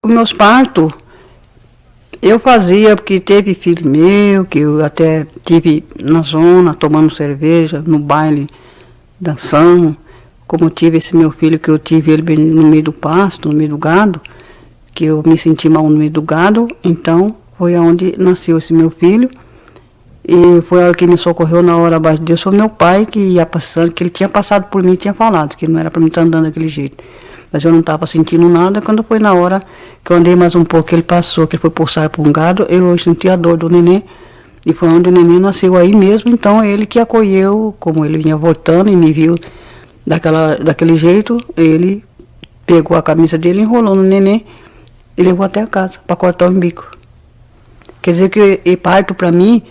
Os meus partos, eu fazia porque teve filho meu, que eu até tive na zona, tomando cerveja, no baile, dançando. Como eu tive esse meu filho, que eu tive ele bem no meio do pasto, no meio do gado, que eu me senti mal no meio do gado, então foi onde nasceu esse meu filho. E foi a hora que me socorreu na hora abaixo de Deus, foi meu pai que ia passando, que ele tinha passado por mim e tinha falado, que não era para mim estar andando daquele jeito. Mas eu não estava sentindo nada. Quando foi na hora que eu andei mais um pouco, ele passou, que ele foi pulsar para um gado, eu senti a dor do neném. E foi onde o neném nasceu aí mesmo. Então ele que acolheu, como ele vinha voltando e me viu daquele jeito, ele pegou a camisa dele, enrolou no neném e levou até a casa para cortar o umbigo. Quer dizer que parto para mim,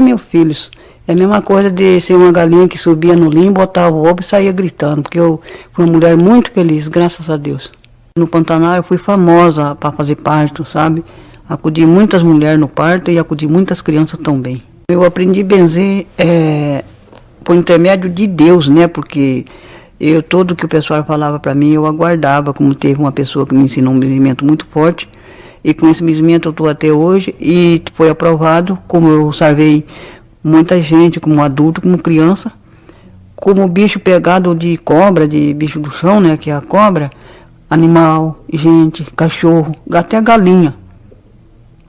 meus filhos, é a mesma coisa de ser uma galinha que subia no linho, botava o ovo e saía gritando, porque eu fui uma mulher muito feliz, graças a Deus. No Pantanal eu fui famosa para fazer parto, sabe? Acudi muitas mulheres no parto e acudi muitas crianças também. Eu aprendi a benzer por intermédio de Deus, né? Porque tudo que o pessoal falava para mim, eu aguardava, como teve uma pessoa que me ensinou um benzimento muito forte. E com esse benzimento eu estou até hoje e foi aprovado, como eu salvei muita gente, como adulto, como criança, como bicho pegado de cobra, de bicho do chão, né, que é a cobra, animal, gente, cachorro, até galinha.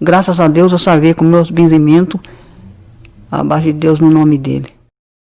Graças a Deus eu salvei com meus benzimentos, abaixo de Deus no nome dele.